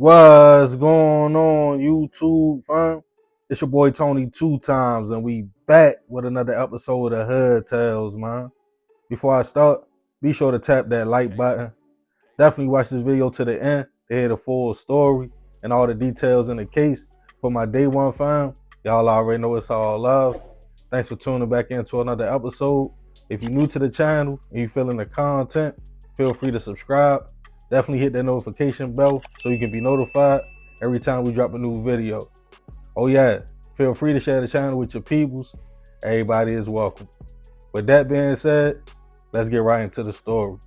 What's going on, YouTube, fam? It's your boy Tony 2 times, and we back with another episode of Hood Tales, man. Before I start, be sure to tap that like button. Definitely watch this video to the end to hear the full story and all the details in the case. For my day one fam, y'all already know it's all love. Thanks for tuning back into another episode. If you're new to the channel and you feeling the content, feel free to subscribe. Definitely hit that notification bell so you can be notified every time we drop a new video. Oh yeah, feel free to share the channel with your peoples. Everybody is welcome. With that being said, let's get right into the story.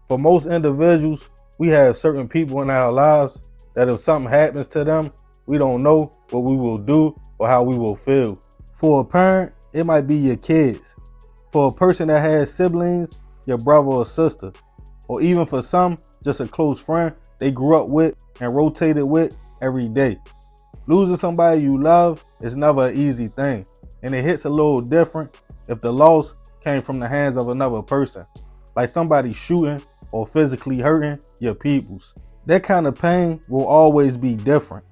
For most individuals, we have certain people in our lives that if something happens to them, we don't know what we will do or how we will feel. For a parent, it might be your kids. For a person that has siblings, your brother or sister. Or even for some, just a close friend they grew up with and rotated with every day. Losing somebody you love is never an easy thing, and it hits a little different if the loss came from the hands of another person, like somebody shooting or physically hurting your peoples. That kind of pain will always be different.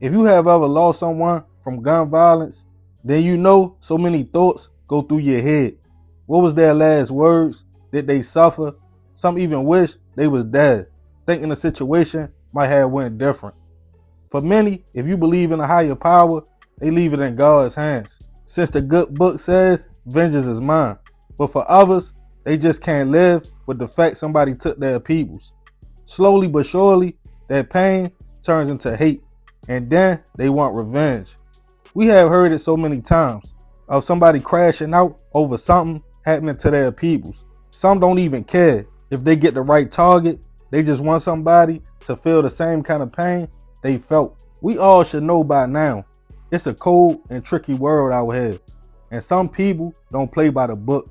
If you have ever lost someone from gun violence, then you know so many thoughts go through your head. What was their last words? Did they suffer? Some even wish they was dead, thinking the situation might have went different. For many, if you believe in a higher power, they leave it in God's hands. Since the good book says, vengeance is mine. But for others, they just can't live with the fact somebody took their peoples. Slowly but surely, that pain turns into hate, and then they want revenge. We have heard it so many times of somebody crashing out over something happening to their peoples. Some don't even care if they get the right target. They just want somebody to feel the same kind of pain they felt. We all should know by now, it's a cold and tricky world out here, and some people don't play by the book.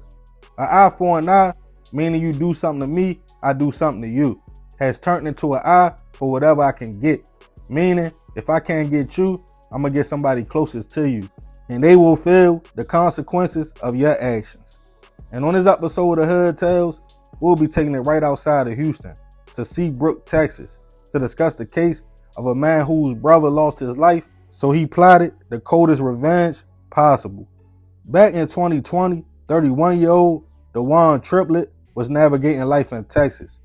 An eye for an eye, meaning you do something to me, I do something to you, has turned into an eye for whatever I can get. Meaning, if I can't get you, I'm gonna get somebody closest to you, and they will feel the consequences of your actions. And on this episode of Hood Tales, we'll be taking it right outside of Houston to Seabrook, Texas, to discuss the case of a man whose brother lost his life, so he plotted the coldest revenge possible. Back in 2020, 31-year-old Dewan Triplet was navigating life in Texas.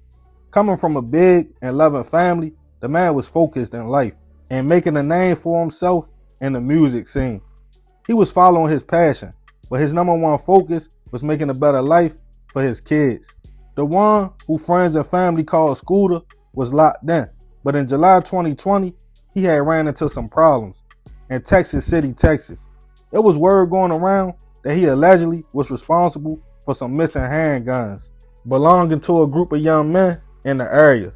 Coming from a big and loving family, the man was focused in life and making a name for himself in the music scene. He was following his passion, but his number one focus was making a better life for his kids. The one who friends and family called Scooter was locked in, but in July 2020, he had ran into some problems in Texas City, Texas. There was word going around that he allegedly was responsible for some missing handguns belonging to a group of young men in the area.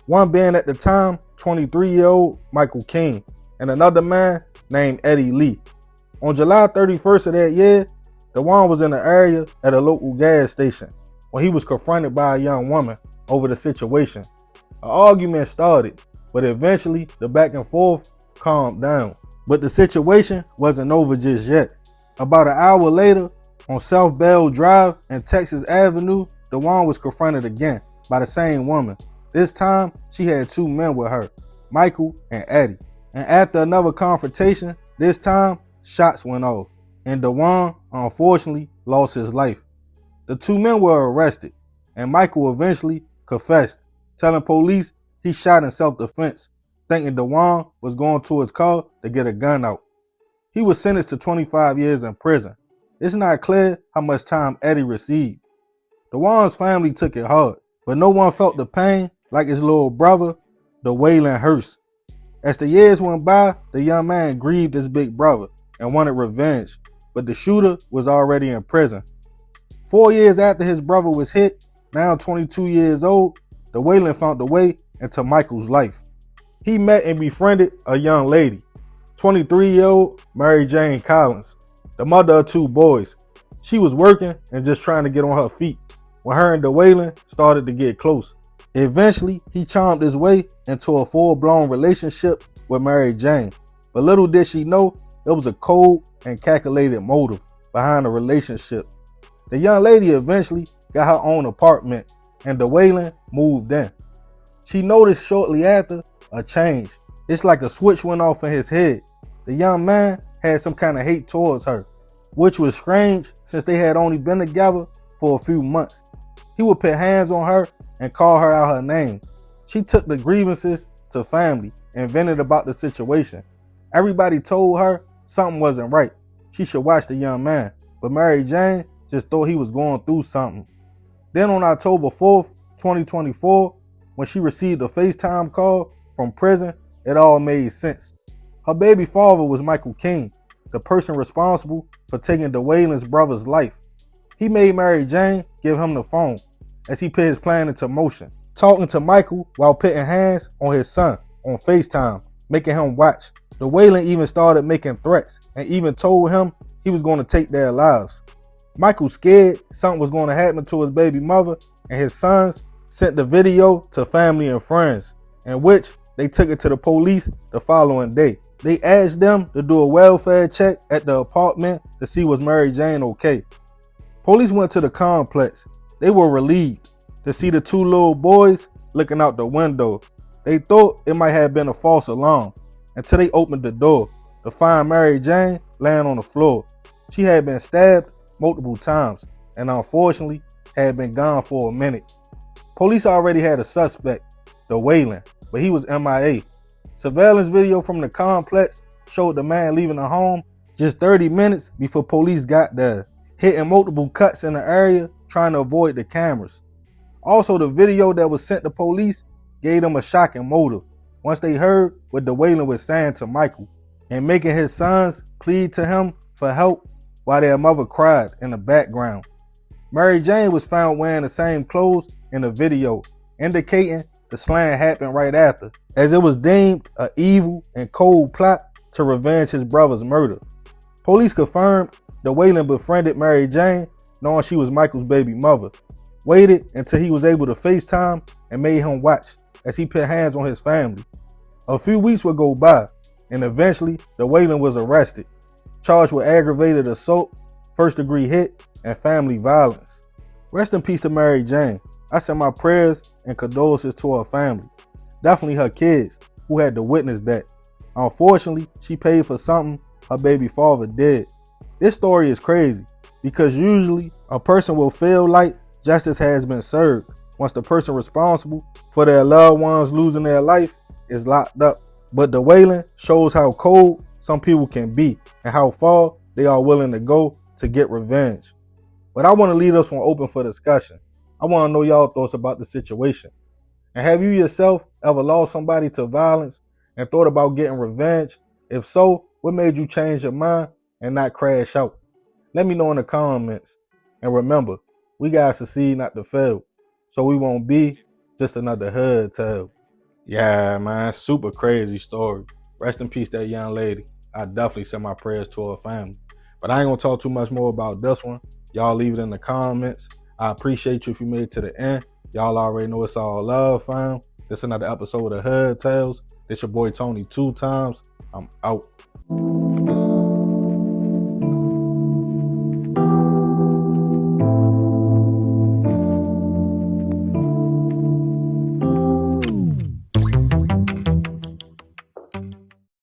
One being at the time 23-year-old Michael King and another man named Eddie Lee. On July 31st of that year, Dewan was in the area at a local gas station when he was confronted by a young woman over the situation. An argument started, but eventually the back and forth calmed down. But the situation wasn't over just yet. About an hour later, on South Bell Drive and Texas Avenue, Dewan was confronted again by the same woman. This time, she had two men with her, Michael and Eddie. And after another confrontation, this time, shots went off, and Dewan unfortunately lost his life. The two men were arrested, and Michael eventually confessed, telling police he shot in self-defense, thinking Dewan was going to his car to get a gun out. He was sentenced to 25 years in prison. It's not clear how much time Eddie received. Dewan's family took it hard, but no one felt the pain like his little brother, the Waylon Hurst. As the years went by, the young man grieved his big brother and wanted revenge, but the shooter was already in prison. 4 years after his brother was hit, now 22 years old, the Waylon found a way into Michael's life. He met and befriended a young lady, 23-year-old Mary Jane Collins, the mother of two boys. She was working and just trying to get on her feet when her and the Waylon started to get close. Eventually, he charmed his way into a full-blown relationship with Mary Jane, but little did she know it was a cold and calculated motive behind the relationship. The young lady eventually got her own apartment, and the Waylon moved in. She noticed shortly after a change. It's like a switch went off in his head. The young man had some kind of hate towards her, which was strange since they had only been together for a few months. He would put hands on her and call her out her name. She took the grievances to family and vented about the situation. Everybody told her something wasn't right. She should watch the young man, but Mary Jane just thought he was going through something. Then on October 4th, 2024, when she received a FaceTime call from prison, it all made sense. Her baby father was Michael King, the person responsible for taking Dwaylen's brother's life. He made Mary Jane give him the phone as he put his plan into motion, talking to Michael while putting hands on his son on FaceTime, making him watch. Dwaylen even started making threats and even told him he was going to take their lives. Michael, scared something was going to happen to his baby mother and his sons, sent the video to family and friends, in which they took it to the police the following day. They asked them to do a welfare check at the apartment to see was Mary Jane okay. Police went to the complex. They were relieved to see the two little boys looking out the window. They thought it might have been a false alarm until they opened the door to find Mary Jane laying on the floor. She had been stabbed multiple times and unfortunately had been gone for a minute. Police already had a suspect, Dwaylen, but he was MIA. Surveillance video from the complex showed the man leaving the home just 30 minutes before police got there, hitting multiple cuts in the area trying to avoid the cameras. Also, the video that was sent to police gave them a shocking motive once they heard what Dwaylen was saying to Michael and making his sons plead to him for help while their mother cried in the background. Mary Jane was found wearing the same clothes in the video, indicating the slaying happened right after, as it was deemed an evil and cold plot to revenge his brother's murder. Police confirmed Dwaylen befriended Mary Jane, knowing she was Michael's baby mother, waited until he was able to FaceTime and made him watch as he put hands on his family. A few weeks would go by, and eventually Dwaylen was arrested, charged with aggravated assault, first-degree hit, and family violence. Rest in peace to Mary Jane. I send my prayers and condolences to her family, definitely her kids who had to witness that. Unfortunately, she paid for something her baby father did. This story is crazy because usually a person will feel like justice has been served once the person responsible for their loved ones losing their life is locked up. But Dwaylen shows how cold some people can be and how far they are willing to go to get revenge. But I want to leave this one open for discussion. I want to know y'all thoughts about the situation. And have you yourself ever lost somebody to violence and thought about getting revenge? If so, what made you change your mind and not crash out? Let me know in the comments. And remember, we gotta succeed, not to fail, so we won't be just another hood tale. Yeah, man, super crazy story. Rest in peace, that young lady. I definitely send my prayers to her family. But I ain't gonna talk too much more about this one. Y'all leave it in the comments. I appreciate you if you made it to the end. Y'all already know it's all love, fam. This another episode of Hood Tales. This your boy Tony 2 times. I'm out.